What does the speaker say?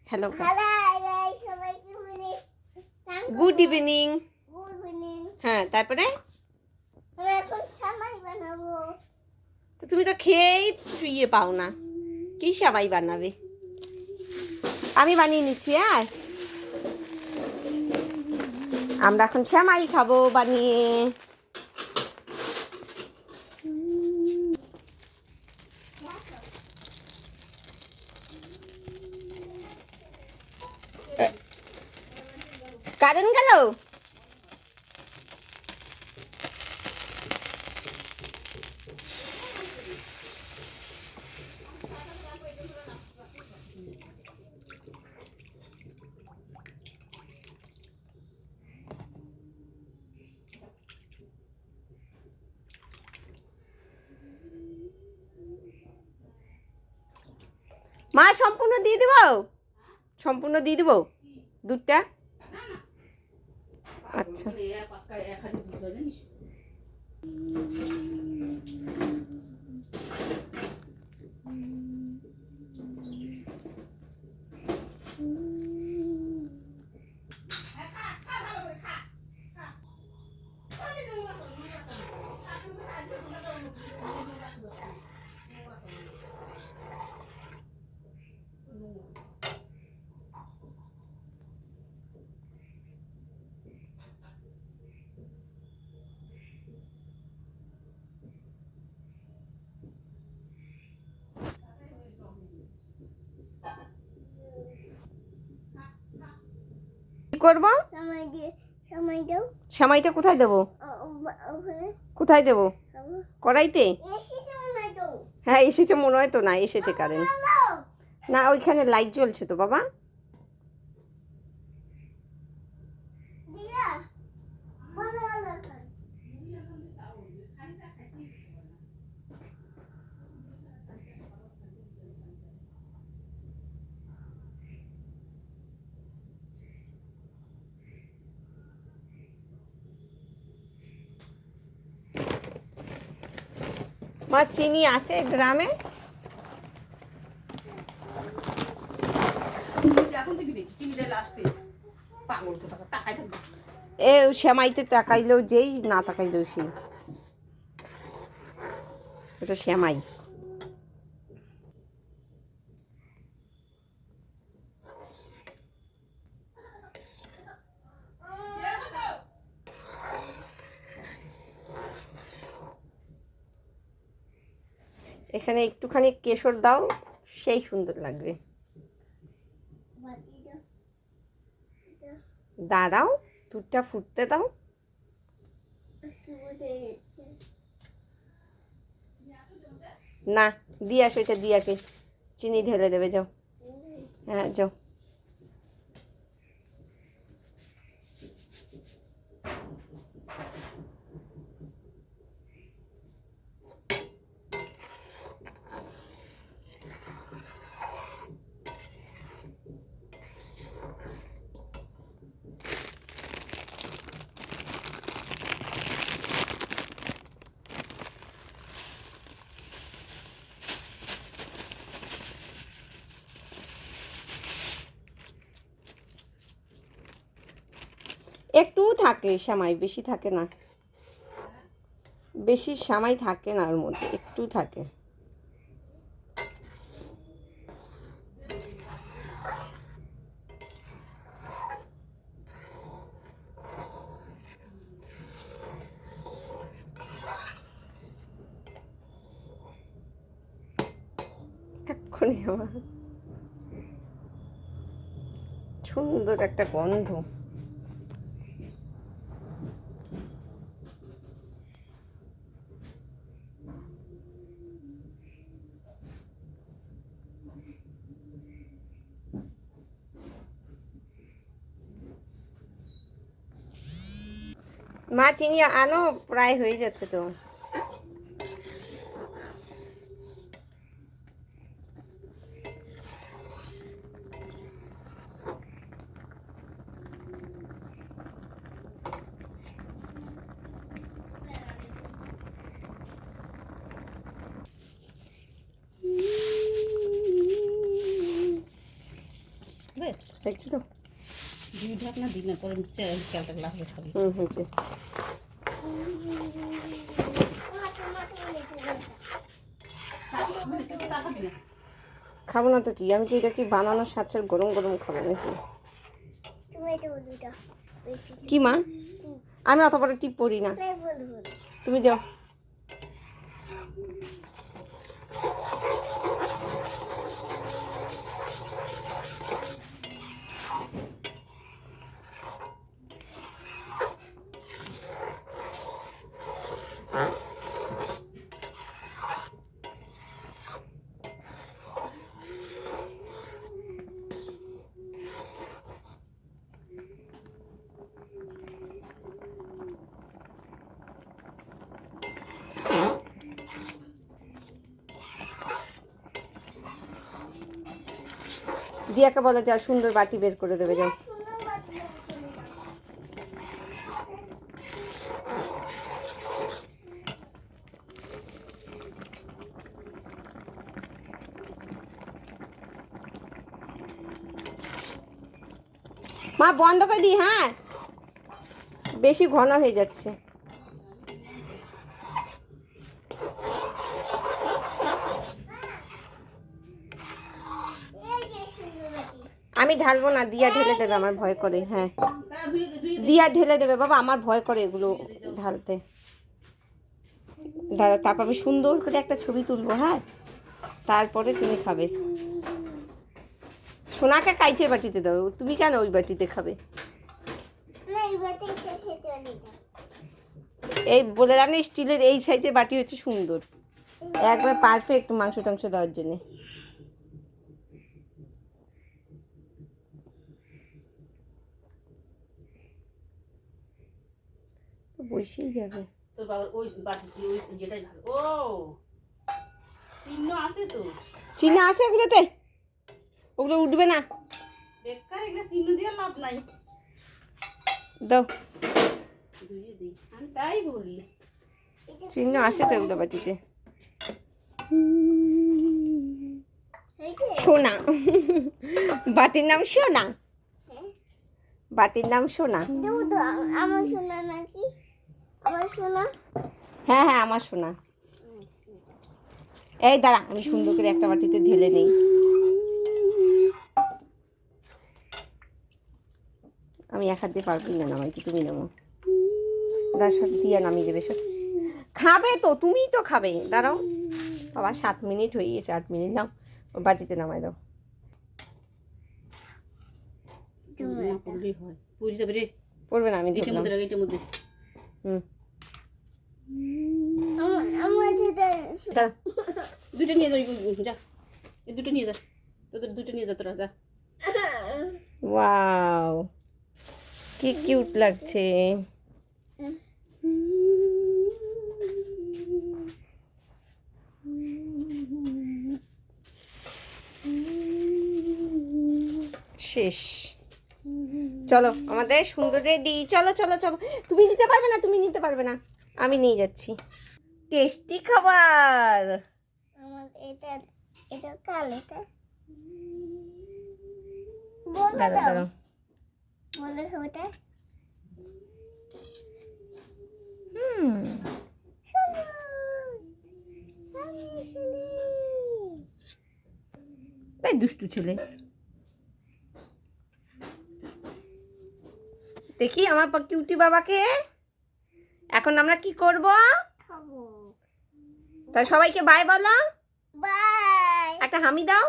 Hello সবাইকে বলি good evening. Good evening. হ্যাঁ, তারপরে আমরা এখন সামাই বানাবো। তো তুমি তো খেয়েই শুয়ে পাও না, কি সবাই বানাবে? আমি বানিয়ে নিচ্ছি। আর আমরা এখন শ্যামাই খাবো বানিয়ে। কারেন্ট গেল? মা সম্পূর্ণ দিয়ে দেবো? সম্পূর্ণ দিয়ে দেবো দুধটা? আচ্ছা, কি করবো? সময় দাও। সেমাইটা কোথায় দেবো? কোথায় দেবো? কড়াইতে? হ্যাঁ এসেছে মনে হয় তো। না এসেছে কারেন্ট না, ওইখানে লাইট জ্বলছে তো বাবা। মা চিনি আছে গ্রামে? এ শ্যামাইতে তাকাইলেও যেই, না তাকাইলেও সেই। এটা শ্যামাই। এখানে একটুখানি কেশর দাও, সেই সুন্দর লাগবে। দাঁড়াও, দুধটা ফুটতে দাও। না দিয়ে আসো, এটা দিয়ে আসে, চিনি ঢেলে দেবে, যাও। হ্যাঁ যাও। একটু থাকে সেমাই, বেশি থাকে না, বেশি সেমাই থাকে না, ওর মধ্যে একটু থাকে। এক্ষুনি আমার সুন্দর একটা গন্ধ। মা চিনি আনো, প্রায় হয়ে যাচ্ছে তো। একটু তো দুই ঢাকনা দিলে পরে খেয়ালটা লাগবে খাবি। হয়েছে। খাবো না তো কি, আমি কি এটা কি বানানোর সাথে গরম গরম খাবো নাকি? কি মা, আমি অত বড় টিপ পড়ি না, তুমি যাও। দিয়াকে বলে যা সুন্দর বাটি বের করে দেবে, যাও। মা বন্ধ করে দি, হ্যাঁ বেশি ঘন হয়ে যাচ্ছে। আমি ঢালবো না, দিয়া ঢেলে দেবে, আমার ভয় করে। হ্যাঁ দিয়া ঢেলে দেবে বাবা, আমার ভয় করে এগুলো ঢালতে। দাদা তারপর আমি সুন্দর করে একটা ছবি তুলবো, হ্যাঁ তারপরে তুমি খাবে। সোনাকে কাইচে বাটিতে দাও, তুমি কেন ওই বাটিতে খাবে? এই বলে রাখলে স্টিলের এই সাইজের বাটি হচ্ছে সুন্দর, একবার পারফেক্ট মাংস টাংস দেওয়ার জন্যে। বসেই যাবে তোর বাবার ওই বাটি ওই যেটাই ভালো। ও চিহ্ন আছে তো, চিহ্ন আছে ওগুলোতে, ওগুলো উঠবে না। বেকার এগুলো চিহ্ন দিয়ে লাভ নাই। দাও, ধুয়ে দিই, আমি তাই বলি। চিহ্ন আছে তো ওগুলো বাটিতে। সোনা, বাটির নাম সোনা, বাটির নাম সোনা। আমার সোনা নাকি? আমার সোনা? হ্যাঁ হ্যাঁ আমার সোনা। এই দাঁড়া, আমি সুন্দর করে একটা বাটিতে ঢেলে নেই। আমি এক হাত দিয়ে পারবি না নামাইতে, তুমি নামো। দাঁড়া সব দিয়ে নামিয়ে দেবে সব। খাবে তো, তুমিই তো খাবে, দাঁড়াও বাবা। 7 মিনিট হয়ে গেছে, 8 মিনিট দাও, বাটিতে নামাই দাও। না পড়লেই হয়, পড়ে যাবে রে। পড়বে না, আমি এটার মধ্যে রাখ, এটার মধ্যে। দাঁড়া। দুটো নিয়ে যাই, যা এই দুটো নিয়ে যা, তোদের দুটো নিয়ে যা তোরা, যা। ওয়াও কি কিউট লাগছে। শেষ, চলো আমাদের সুন্দর রেডি। চলো চলো চলো, তুমি নিতে পারবে না, তুমি নিতে পারবে না, আমি নিয়ে যাচ্ছি। টেস্টি খাবার। আমার এটা এটা কাল এটা দাঁড়াও দাঁড়াও, বলে ওটা তাই দুষ্টু ছেলে। দেখি আমার কিউটি বাবাকে। এখন আমরা কি করব? খাবো। তাই সবাইকে বাই বলো, বাই। একটা হামি দাও।